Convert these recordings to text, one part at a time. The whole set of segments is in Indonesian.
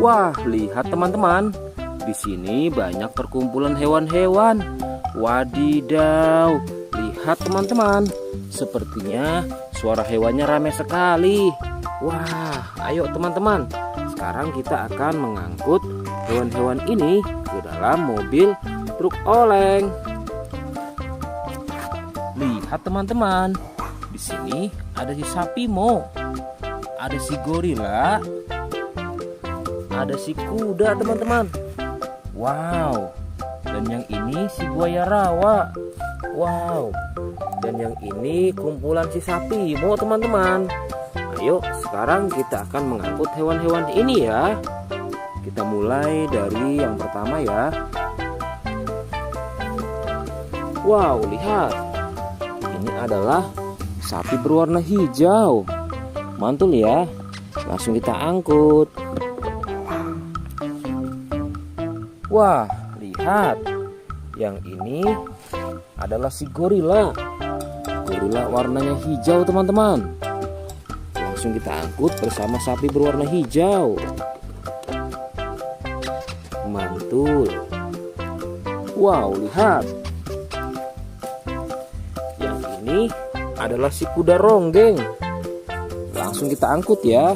Wah, lihat teman-teman. Di sini banyak perkumpulan hewan-hewan. Wadidaw, lihat teman-teman. Sepertinya suara hewannya ramai sekali. Wah, ayo teman-teman. Sekarang kita akan mengangkut hewan-hewan ini ke dalam mobil truk oleng. Lihat teman-teman. Di sini ada si sapi mo, ada si gorila, ada si kuda teman-teman. Wow. Dan yang ini si buaya rawa. Wow. Dan yang ini kumpulan si sapi mo teman-teman. Ayo sekarang kita akan mengangkut hewan-hewan ini ya. Kita mulai dari yang pertama ya. Wow, lihat. Ini adalah sapi berwarna hijau. Mantul ya. Langsung kita angkut. Wah, lihat. Yang ini adalah si gorila. Gorila warnanya hijau teman-teman. Langsung kita angkut bersama sapi berwarna hijau. Mantul. Wow, lihat. Yang ini adalah si kuda ronggeng. Langsung kita angkut ya.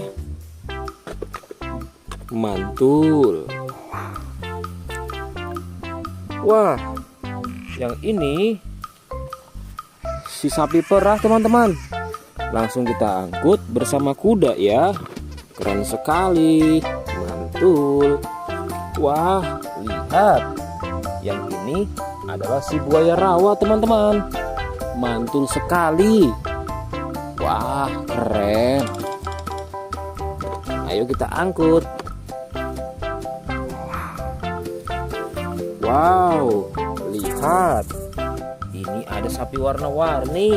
Mantul. Wah, yang ini si sapi perah teman-teman. Langsung kita angkut bersama kuda ya. Keren sekali. Mantul. Wah, lihat. Yang ini adalah si buaya rawa teman-teman. Mantul sekali. Wah, keren. Ayo kita angkut. Wow, lihat. Ini ada sapi warna-warni.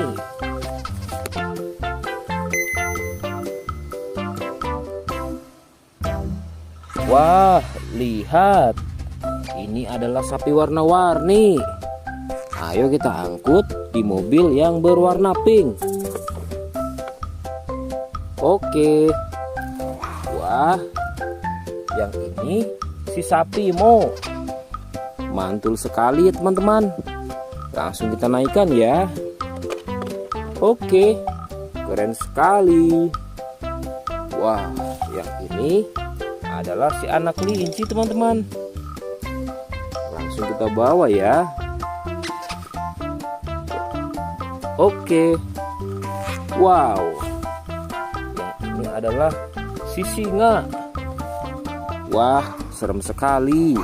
Wah, lihat. Ini adalah sapi warna-warni. Ayo kita angkut di mobil yang berwarna pink. Oke. Wah, yang ini si sapi mo. Mantul sekali ya teman-teman. Langsung kita naikkan ya. Oke, keren sekali. Wah, yang ini adalah si anak kelinci teman-teman. Langsung kita bawa ya. Oke. Wow. Yang ini adalah si singa. Wah, serem sekali.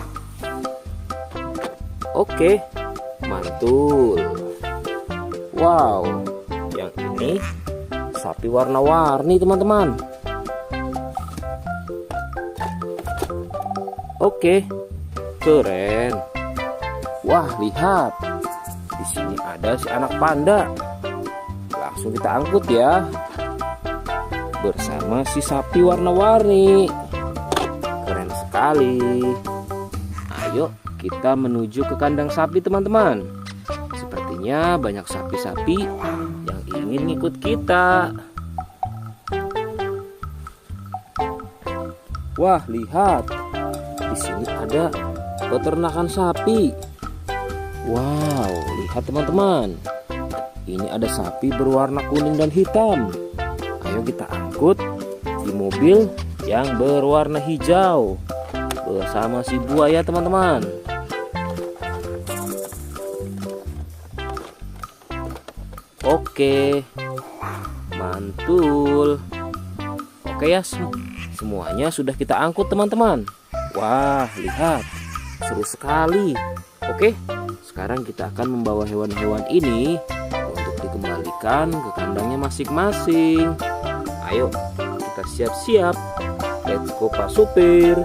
Oke, mantul. Wow, yang ini sapi warna-warni teman-teman. Oke, keren. Wah, lihat. Di sini ada si anak panda. Langsung kita angkut ya. Bersama si sapi warna-warni. Keren sekali. Ayo kita menuju ke kandang sapi teman-teman. Sepertinya banyak sapi-sapi yang ingin ikut kita. Wah, lihat. Di sini ada peternakan sapi. Wow, lihat teman-teman. Ini ada sapi berwarna kuning dan hitam. Ayo kita angkut di mobil yang berwarna hijau bersama si buaya teman-teman. Oke, mantul. Oke ya, semuanya sudah kita angkut teman-teman. Wah, lihat, seru sekali. Oke, sekarang kita akan membawa hewan-hewan ini untuk dikembalikan ke kandangnya masing-masing. Ayo, kita siap-siap. Let's go Pak Supir.